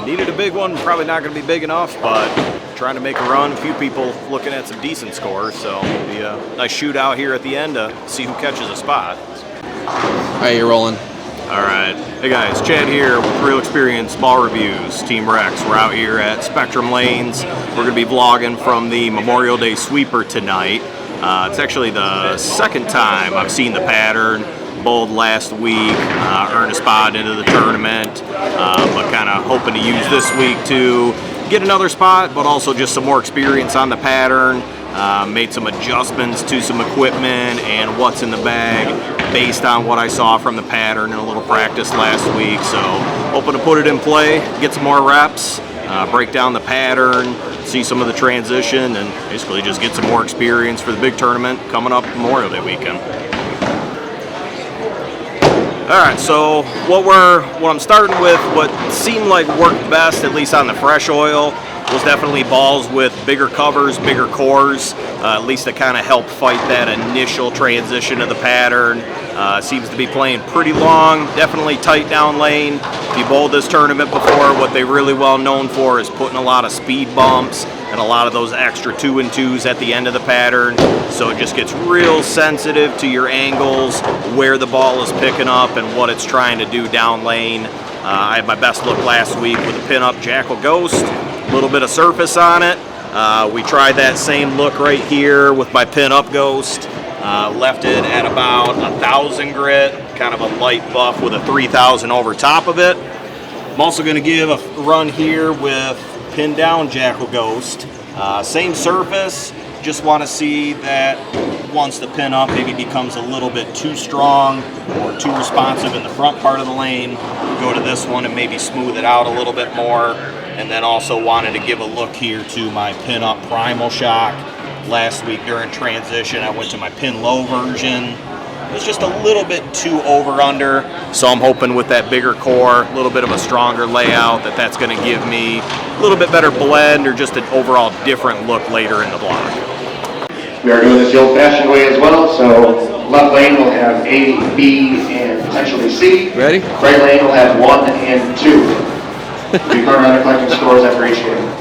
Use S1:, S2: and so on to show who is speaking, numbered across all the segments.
S1: Needed a big one, probably not going to be big enough, but trying to make a run. A few people looking at some decent scores, so it'll be a nice shootout here at the end to see who catches a spot.
S2: All right, you're rolling.
S1: All right. Hey guys, Chad here with Real Experience Ball Reviews, Team Rex. We're out here at Spectrum Lanes. We're going to be vlogging from the Memorial Day sweeper tonight. It's actually the second time I've seen the pattern. Bowled last week, earned a spot into the tournament, but kind of hoping to use this week to get another spot, but also just some more experience on the pattern. Made some adjustments to some equipment and what's in the bag based on what I saw from the pattern and a little practice last week. So hoping to put it in play, get some more reps, break down the pattern, see some of the transition, and basically just get some more experience for the big tournament coming up Memorial Day weekend. All right, so what I'm starting with, what seemed like worked best, at least on the fresh oil, was definitely balls with bigger covers, bigger cores, at least to kind of help fight that initial transition of the pattern. Seems to be playing pretty long, definitely tight down lane. If you bowled this tournament before, what they're really well known for is putting a lot of speed bumps and a lot of those extra 2-and-2s at the end of the pattern. So it just gets real sensitive to your angles, where the ball is picking up and what it's trying to do down lane. I had my best look last week with a pin-up Jackal Ghost, a little bit of surface on it. We tried that same look right here with my pin-up Ghost. Left it at about 1,000 grit, kind of a light buff with a 3,000 over top of it. I'm also going to give a run here with pin down Jackal Ghost. Same surface, just want to see that once the pin up maybe becomes a little bit too strong or too responsive in the front part of the lane, go to this one and maybe smooth it out a little bit more. And then also wanted to give a look here to my pin up Primal Shock. Last week during transition, I went to my pin low version. It was just a little bit too over under, so I'm hoping with that bigger core, a little bit of a stronger layout, that's going to give me a little bit better blend or just an overall different look later in the block.
S3: We are doing this the old-fashioned way as well, so left lane will have A, B, and potentially C.
S2: Ready?
S3: Right lane will have 1 and 2. We go around and collecting scores after each game.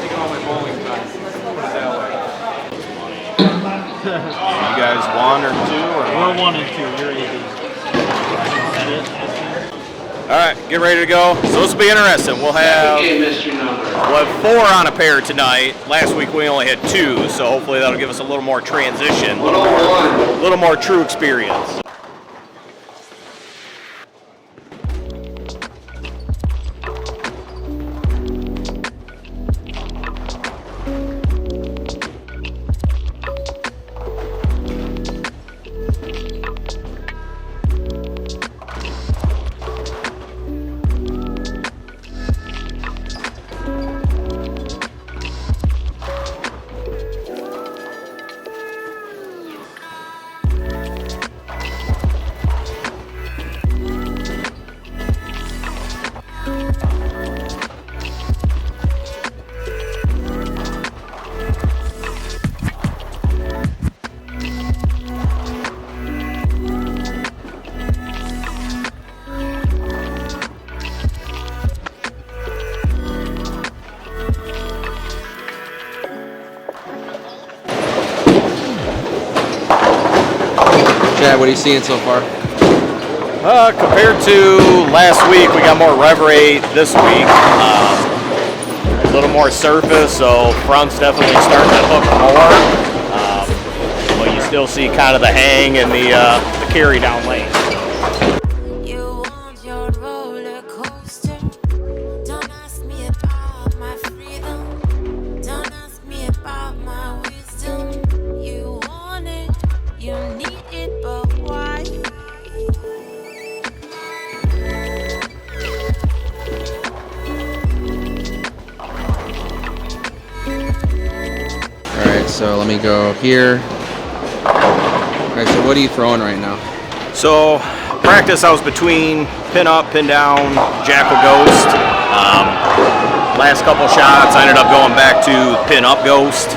S1: You guys 1 or 2? Or
S4: We're 1 and 2. You're 80.
S1: All right, get ready to go. So this will be interesting. We'll have 4 on a pair tonight. Last week we only had 2, so hopefully that'll give us a little more transition, a little more true experience.
S2: Chad, what are you seeing so far?
S1: Compared to last week, we got more rev rate this week. A little more surface, so front's definitely starting to hook more. But you still see kind of the hang and the carry down lane.
S2: So let me go here. Okay, so what are you throwing right now?
S1: So practice, I was between pin up, pin down, Jackal Ghost. Last couple shots, I ended up going back to pin up Ghost.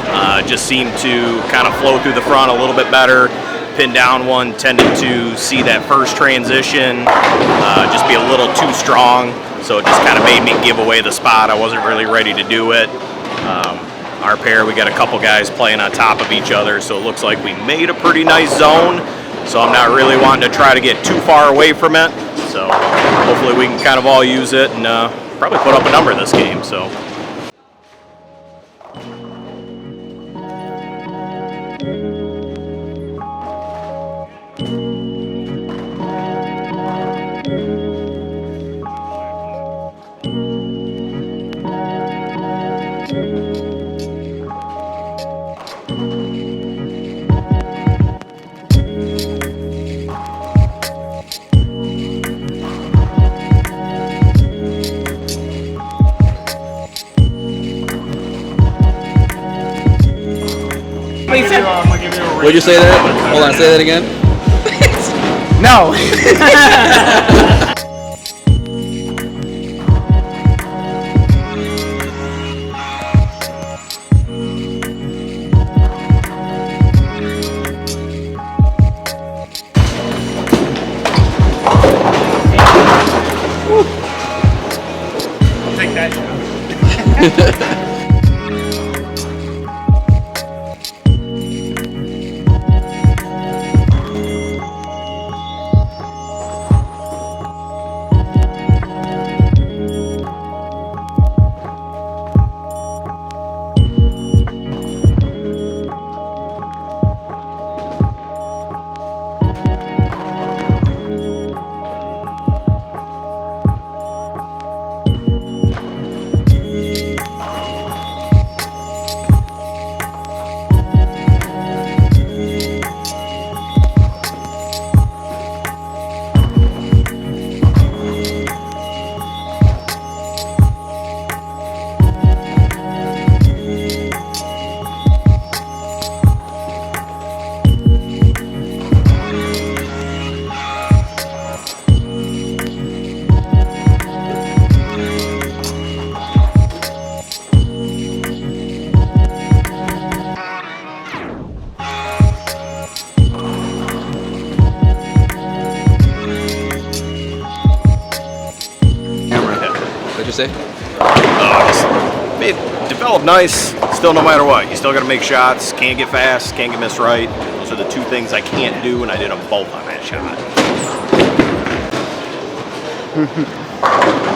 S1: Just seemed to kind of flow through the front a little bit better. Pin down one tended to see that first transition just be a little too strong. so it just kind of made me give away the spot. I wasn't really ready to do it. Our pair, we got a couple guys playing on top of each other, so it looks like we made a pretty nice zone. So I'm not really wanting to try to get too far away from it. So hopefully we can kind of all use it and probably put up a number this game. So.
S2: What'd you say there? Hold on, say that again.
S4: No.
S5: I'll take that shot.
S2: What'd you say?
S1: Develop nice, still no matter what. You still got to make shots, can't get fast, can't get missed right. Those are the two things I can't do, and I did them both on that shot.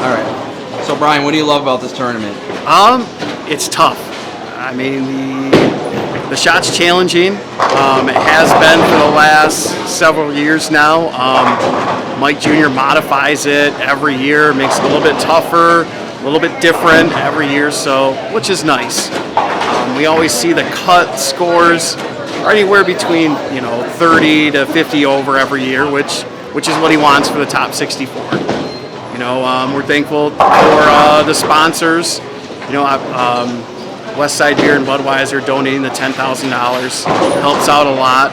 S2: All right. So Brian, what do you love about this tournament?
S4: It's tough. I mean, the shot's challenging. It has been for the last several years now. Mike Jr. modifies it every year, makes it a little bit tougher, a little bit different every year, so which is nice. We always see the cut scores are anywhere between 30 to 50 over every year, which is what he wants for the top 64. We're thankful for the sponsors. Westside Beer and Budweiser donating the $10,000 helps out a lot.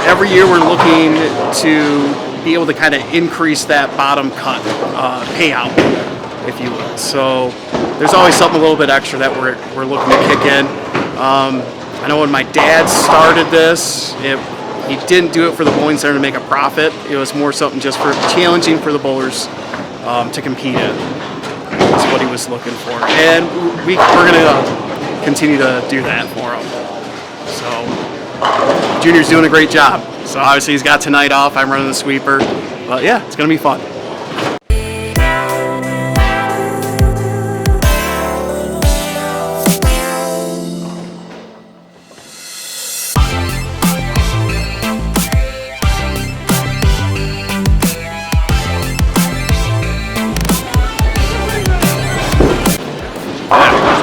S4: Every year we're looking to be able to kind of increase that bottom cut payout, if you will. So there's always something a little bit extra that we're looking to kick in. I know when my dad started this, he didn't do it for the bowling center to make a profit. It was more something just for challenging for the bowlers to compete in. That's what he was looking for. And we're going to continue to do that for him. So Junior's doing a great job. So obviously he's got tonight off. I'm running the sweeper. But yeah, it's going to be fun.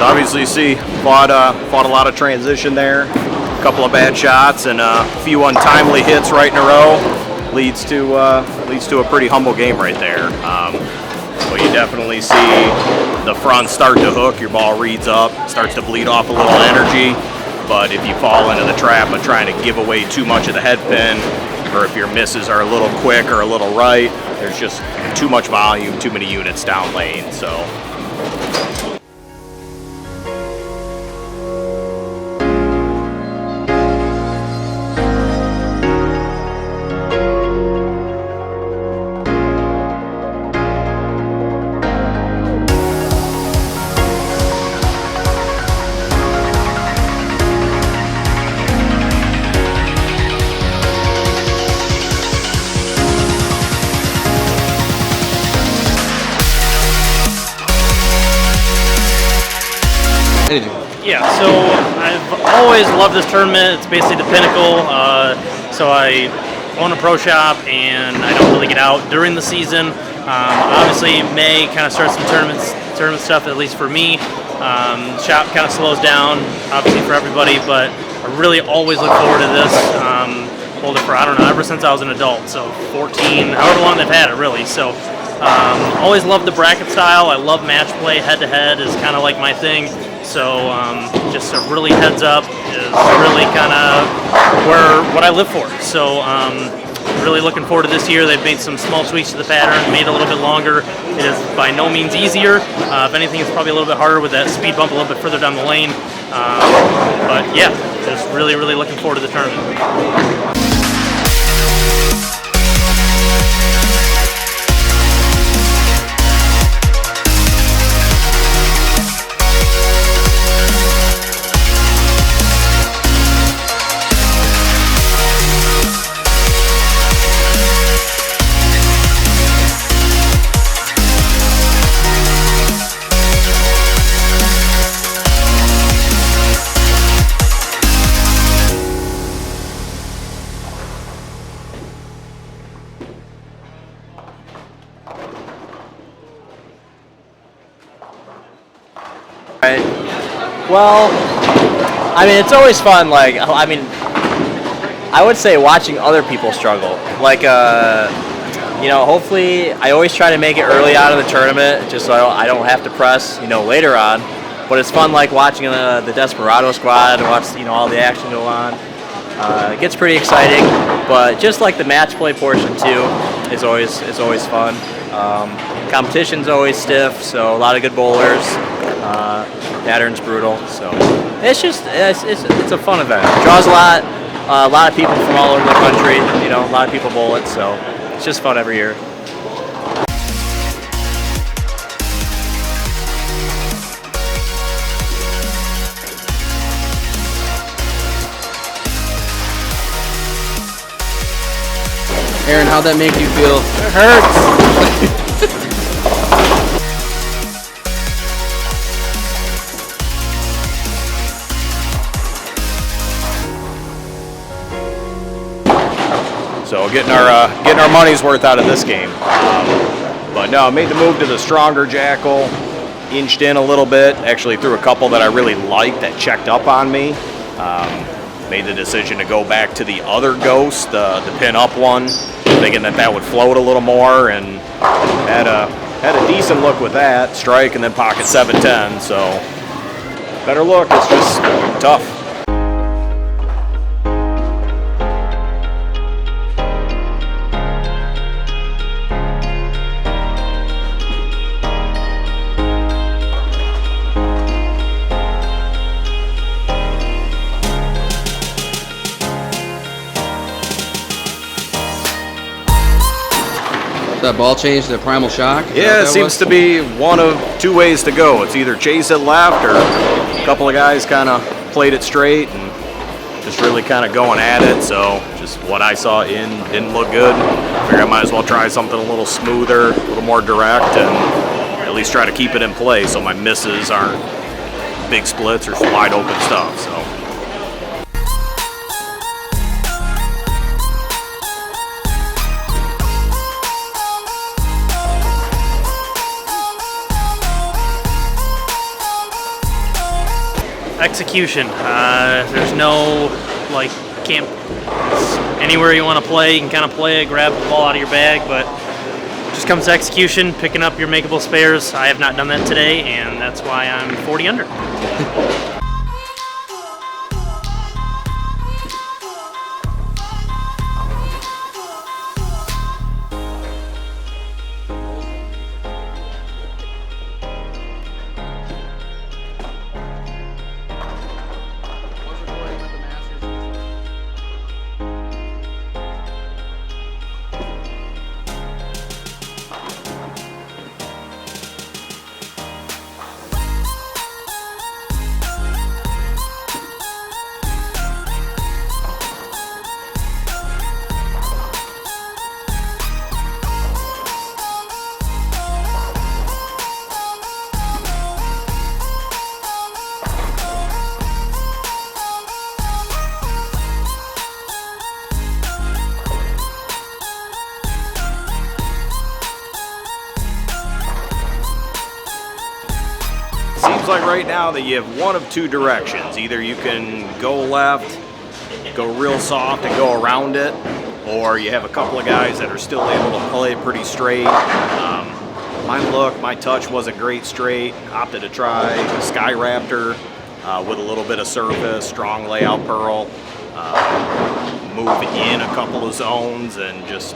S1: Obviously, you see, fought a lot of transition there, a couple of bad shots, and a few untimely hits right in a row. Leads to a pretty humble game right there. But you definitely see the front start to hook. Your ball reads up, starts to bleed off a little energy. But if you fall into the trap of trying to give away too much of the head pin, or if your misses are a little quick or a little right, there's just too much volume, too many units down lane. So.
S6: Yeah, so I've always loved this tournament. It's basically the pinnacle. So I own a pro shop, and I don't really get out during the season. Obviously, May kind of starts some tournament stuff, at least for me. Shop kind of slows down, obviously for everybody, but I really always look forward to this. Hold it for, I don't know, ever since I was an adult, so 14, however long they've had it, really. So always loved the bracket style. I love match play. Head-to-head is kind of like my thing. So just a really heads up is really kind of what I live for. So really looking forward to this year. They've made some small tweaks to the pattern, made it a little bit longer. It is by no means easier. If anything, it's probably a little bit harder with that speed bump a little bit further down the lane. But yeah, just really, really looking forward to the tournament.
S7: Right. Well, I mean, it's always fun. Like, I mean, I would say watching other people struggle. Like, you know, hopefully, I always try to make it early out of the tournament, just so I don't have to press, you know, later on. But it's fun, like watching the Desperado squad and watch, you know, all the action go on. It gets pretty exciting, but just like the match play portion too, is always fun. Competition's always stiff, so a lot of good bowlers. Pattern's brutal, so it's just it's a fun event. It draws a lot of people from all over the country. You know, a lot of people bowl it, so it's just fun every year.
S2: Aaron, how'd that make you feel?
S7: It hurts.
S1: So getting our money's worth out of this game. But no, I made the move to the stronger Jackal, inched in a little bit, actually threw a couple that I really liked that checked up on me. Made the decision to go back to the other Ghost, the pin-up one, thinking that would float a little more, and had a decent look with that, strike and then pocket 710, so better look, it's just tough.
S2: That ball change to Primal Shock?
S1: Yeah, it seems to be one of two ways to go. It's either chase it left, or a couple of guys kind of played it straight and just really kind of going at it. So just what I saw didn't look good. Figured I might as well try something a little smoother, a little more direct, and at least try to keep it in play so my misses aren't big splits or wide open stuff. So.
S6: Execution. There's no, like, can't, anywhere you want to play, you can kind of play it, grab the ball out of your bag, but it just comes to execution, picking up your makeable spares. I have not done that today, and that's why I'm 40 under.
S1: like right now that you have one of two directions. Either you can go left, go real soft and go around it, or you have a couple of guys that are still able to play pretty straight. My touch wasn't great straight. Opted to try Sky Raptor with a little bit of surface, strong layout pearl, move in a couple of zones and just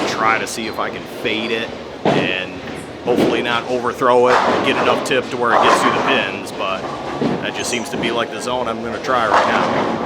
S1: try to see if I can fade it and hopefully not overthrow it and get enough tip to where it gets through the pins, but that just seems to be like the zone I'm going to try right now.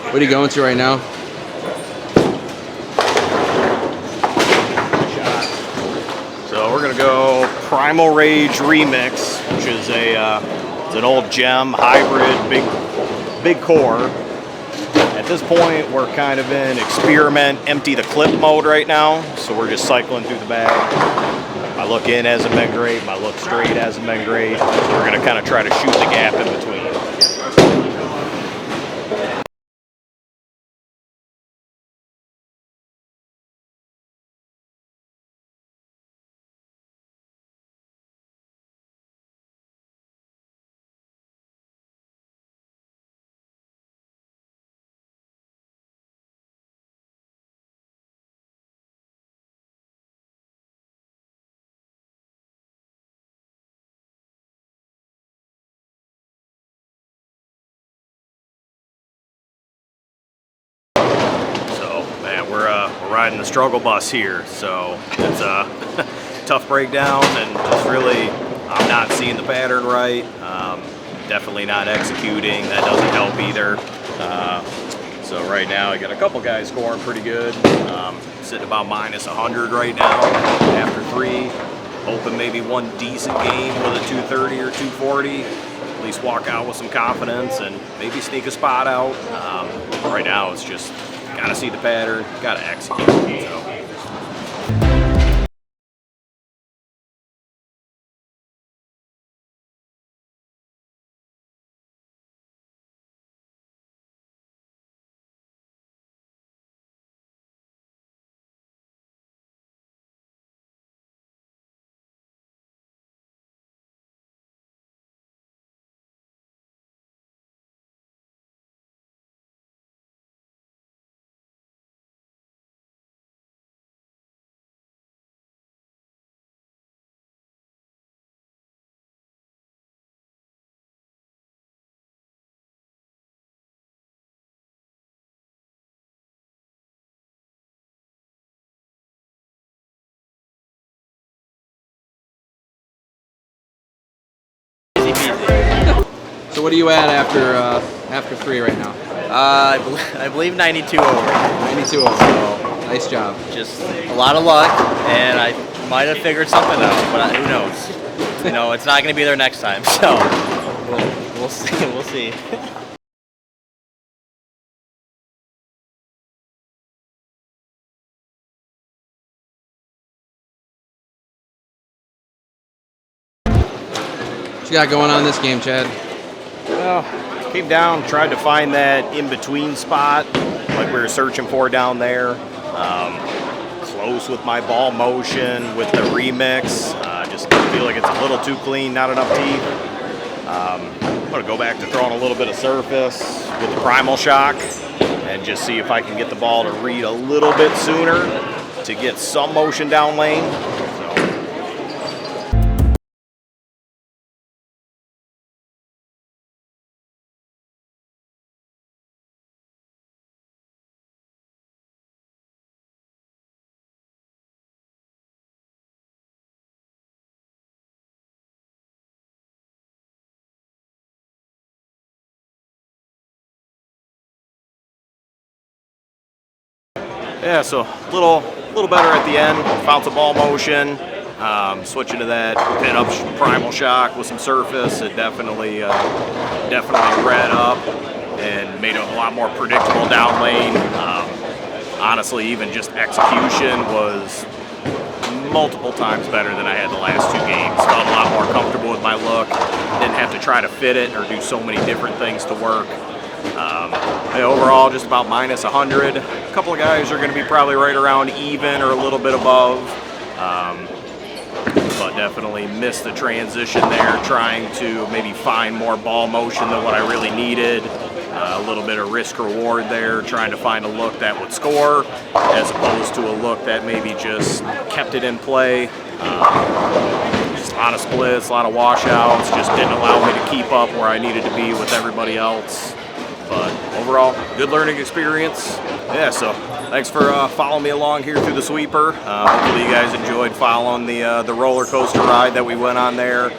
S2: What are you going to right now?
S1: So we're gonna go Primal Rage Remix, which is it's an old gem hybrid, big core. At this point, we're kind of in experiment, empty the clip mode right now. So we're just cycling through the bag. My look in hasn't been great. My look straight hasn't been great. We're gonna kind of try to shoot the gap in between. We're riding the struggle bus here, so it's a tough breakdown, and just really I'm not seeing the pattern right. Definitely not executing. That doesn't help either. So right now I got a couple guys scoring pretty good. Sitting about minus 100 right now after 3. Hoping maybe one decent game with a 230 or 240. At least walk out with some confidence and maybe sneak a spot out. Right now it's just gotta see the pattern, gotta execute. So.
S2: So what are you at after 3 right now?
S7: I believe 92 over.
S2: 92 over. So, nice job.
S7: Just a lot of luck, and I might have figured something out, but who knows? You know, it's not going to be there next time, so we'll see. We'll see.
S2: What you got going on this game, Chad?
S1: Well, came down, tried to find that in-between spot like we were searching for down there. Close with my ball motion, with the remix. Just feel like it's a little too clean, not enough teeth. I'm going to go back to throwing a little bit of surface with the primal shock and just see if I can get the ball to read a little bit sooner to get some motion down lane. Yeah, so a little better at the end. Found some ball motion. Switching to that pin up primal shock with some surface, it definitely read up and made it a lot more predictable down lane. Honestly, even just execution was multiple times better than I had the last 2 games. Felt a lot more comfortable with my look. Didn't have to try to fit it or do so many different things to work. Overall, just about minus 100. A couple of guys are going to be probably right around even or a little bit above. But definitely missed the transition there, trying to maybe find more ball motion than what I really needed. A little bit of risk reward there, trying to find a look that would score as opposed to a look that maybe just kept it in play. Just a lot of splits, a lot of washouts, just didn't allow me to keep up where I needed to be with everybody else. But overall, good learning experience. Yeah, so thanks for following me along here through the sweeper. Hopefully you guys enjoyed following the roller coaster ride that we went on there.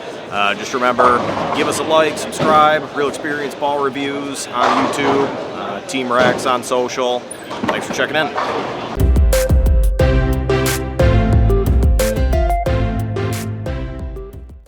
S1: Just remember, give us a like, subscribe, Real Experience Ball Reviews on YouTube, Team Rex on social. Thanks for checking in.